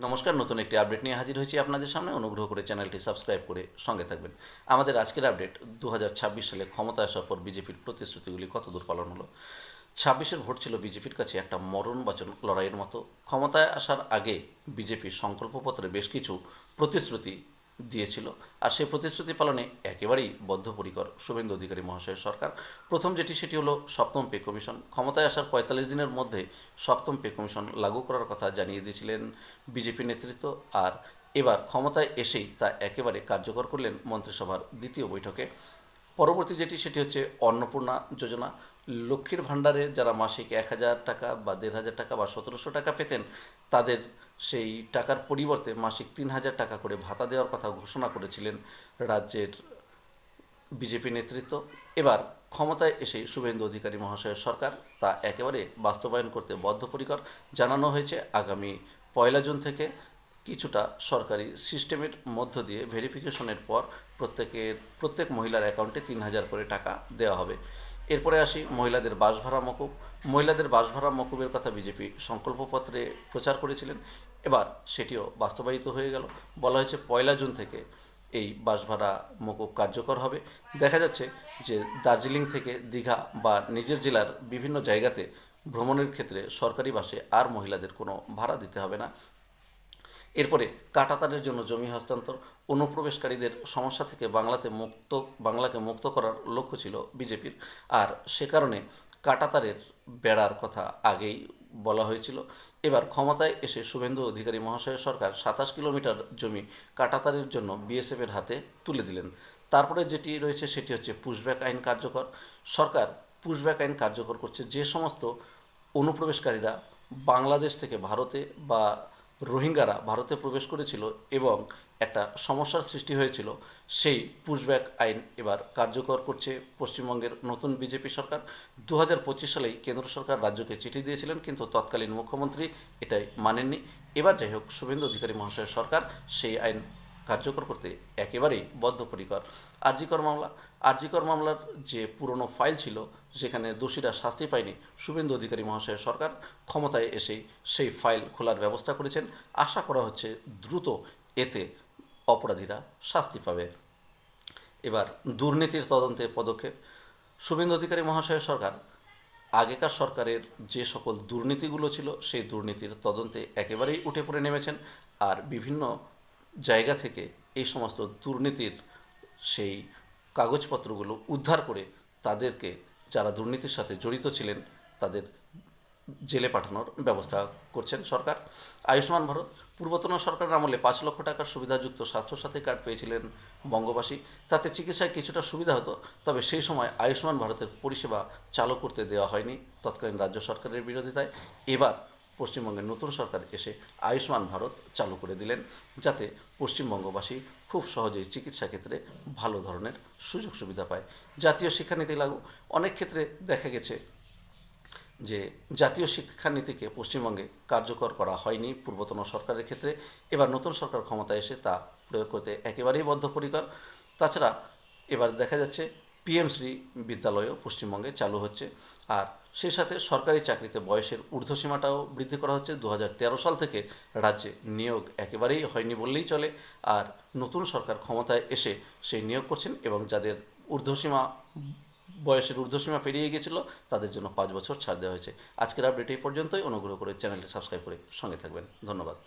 নমস্কার, নতুন একটি আপডেট নিয়ে হাজির হয়েছি আপনাদের সামনে। অনুগ্রহ করে চ্যানেলটি সাবস্ক্রাইব করে সঙ্গে থাকবেন। আমাদের আজকের আপডেট 2026 সালে ক্ষমতায় আসার পর বিজেপির প্রতিশ্রুতিগুলি কতদূর পালন হলো। 26-এর ভোট ছিল বিজেপির কাছে একটা মরণবাচন লড়াইয়ের মতো। ক্ষমতায় আসার আগে বিজেপি সংকল্পপত্রে বেশ কিছু প্রতিশ্রুতি দিয়েছিল, আর সেই প্রতিশ্রুতি পালনে একেবারেই বদ্ধপরিকর শুভেন্দু অধিকারী মহাশয়ের সরকার। প্রথম যেটি সেটি হলো সপ্তম পে কমিশন। ক্ষমতায় আসার 45 দিনের মধ্যে সপ্তম পে কমিশন লাগু করার কথা জানিয়ে দিয়েছিলেন বিজেপি নেতৃত্ব, আর এবার ক্ষমতায় এসেই তা একেবারে কার্যকর করলেন মন্ত্রিসভার দ্বিতীয় বৈঠকে। পরবর্তী যেটি সেটি হচ্ছে অন্নপূর্ণা যোজনা। লক্ষ্মীর ভাণ্ডারে যারা মাসিক 1,000 টাকা বা 1,500 টাকা বা 1,700 টাকা পেতেন, তাদের সেই টাকার পরিবর্তে মাসিক 3,000 টাকা করে ভাতা দেওয়ার কথা ঘোষণা করেছিলেন রাজ্যের বিজেপি নেতৃত্ব। এবার ক্ষমতায় এসে শুভেন্দু অধিকারী মহাশয়ের সরকার তা একেবারে বাস্তবায়ন করতে বদ্ধপরিকর। জানানো হয়েছে আগামী 1 জুন থেকে কিছুটা সরকারি সিস্টেমের মধ্য দিয়ে ভেরিফিকেশনের পর প্রত্যেক মহিলার অ্যাকাউন্টে 3,000 করে টাকা দেওয়া হবে। এরপরে আসি মহিলাদের বাসভাড়া মকুব। মহিলাদের বাসভাড়া মকুবের কথা বিজেপি সংকল্পপত্রে প্রচার করেছিলেন, এবার সেটিও বাস্তবায়িত হয়ে গেল। বলা হয়েছে 1 জুন থেকে এই বাসভাড়া মকুব কার্যকর হবে। দেখা যাচ্ছে যে দার্জিলিং থেকে দীঘা বা নিজের জেলার বিভিন্ন জায়গাতে ভ্রমণের ক্ষেত্রে সরকারি বাসে আর মহিলাদের কোনো ভাড়া দিতে হবে না। এরপরে কাঁটাতারের জন্য জমি হস্তান্তর। অনুপ্রবেশকারীদের সমস্যা থেকে বাংলাকে মুক্ত করার লক্ষ্য ছিল বিজেপির, আর সে কারণে কাঁটাতারের বেড়ার কথা আগেই বলা হয়েছিল। এবার ক্ষমতায় এসে শুভেন্দু অধিকারী মহাশয়ের সরকার 27 কিলোমিটার জমি কাঁটাতারের জন্য বিএসএফের হাতে তুলে দিলেন। তারপরে যেটি রয়েছে সেটি হচ্ছে পুশব্যাক আইন কার্যকর। সরকার পুশব্যাক আইন কার্যকর করছে। যে সমস্ত অনুপ্রবেশকারীরা বাংলাদেশ থেকে ভারতে বা রোহিঙ্গারা ভারতে প্রবেশ করেছিল এবং একটা সমস্যার সৃষ্টি হয়েছিল, সেই পুশব্যাক আইন এবার কার্যকর করছে পশ্চিমবঙ্গের নতুন বিজেপি সরকার। 2025 সালেই কেন্দ্র সরকার রাজ্যকে চিঠি দিয়েছিলেন, কিন্তু তৎকালীন মুখ্যমন্ত্রী এটাই মানেননি। এবার যাই হোক, শুভেন্দু অধিকারী মহাশয়ের সরকার সেই আইন কার্যকর করতে একেবারেই বদ্ধপরিকর। আরজিকর মামলার যে পুরনো ফাইল ছিল, যেখানে দোষীরা শাস্তি পায়নি, শুভেন্দু অধিকারী মহাশয়ের সরকার ক্ষমতায় এসেই সেই ফাইল খোলার ব্যবস্থা করেছেন। আশা করা হচ্ছে দ্রুত এতে অপরাধীরা শাস্তি পাবে। এবার দুর্নীতির তদন্তে পদক্ষেপ। শুভেন্দু অধিকারী মহাশয়ের সরকার আগেকার সরকারের যে সকল দুর্নীতিগুলো ছিল সেই দুর্নীতির তদন্তে একেবারেই উঠে পড়ে নেমেছেন, আর বিভিন্ন জায়গা থেকে এই সমস্ত দুর্নীতির সেই কাগজপত্রগুলো উদ্ধার করে তাদেরকে, যারা দুর্নীতির সাথে জড়িত ছিলেন, তাদের জেলে পাঠানোর ব্যবস্থা করছেন সরকার। আয়ুষ্মান ভারত। পূর্বতন সরকারের আমলে 5 লক্ষ টাকার সুবিধাযুক্ত স্বাস্থ্যসাথী কার্ড পেয়েছিলেন বঙ্গবাসী। তাতে চিকিৎসায় কিছুটা সুবিধা হতো, তবে সেই সময় আয়ুষ্মান ভারতের পরিষেবা চালু করতে দেওয়া হয়নি তৎকালীন রাজ্য সরকারের বিরোধিতায়। এবার পশ্চিমবঙ্গের নতুন সরকার এসে আয়ুষ্মান ভারত চালু করে দিলেন, যাতে পশ্চিমবঙ্গবাসী খুব সহজেই চিকিৎসা ক্ষেত্রে ভালো ধরনের সুযোগ সুবিধা পায়। জাতীয় শিক্ষানীতি লাগু। অনেক ক্ষেত্রে দেখা গেছে যে জাতীয় শিক্ষানীতিকে পশ্চিমবঙ্গে কার্যকর করা হয়নি পূর্বতন সরকারের ক্ষেত্রে। এবার নতুন সরকার ক্ষমতায় এসে তা প্রয়োগ করতে একেবারেই বদ্ধপরিকর। তাছাড়া এবার দেখা যাচ্ছে পিএমশ্রী বিদ্যালয়ও পশ্চিমবঙ্গে চালু হচ্ছে, আর সেই সাথে সরকারি চাকরিতে বয়সের ঊর্ধ্বসীমাটাও বৃদ্ধি করা হচ্ছে। 2013 সাল থেকে রাজ্যে নিয়োগ একেবারেই হয়নি বললেই চলে, আর নতুন সরকার ক্ষমতায় এসে সেই নিয়োগ করছেন, এবং যাদের বয়সের ঊর্ধ্বসীমা পেরিয়ে গিয়েছিল তাদের জন্য 5 বছর ছাড় দেওয়া হয়েছে। আজকের আপডেট এই পর্যন্তই। অনুগ্রহ করে চ্যানেলটি সাবস্ক্রাইব করে সঙ্গে থাকবেন। ধন্যবাদ।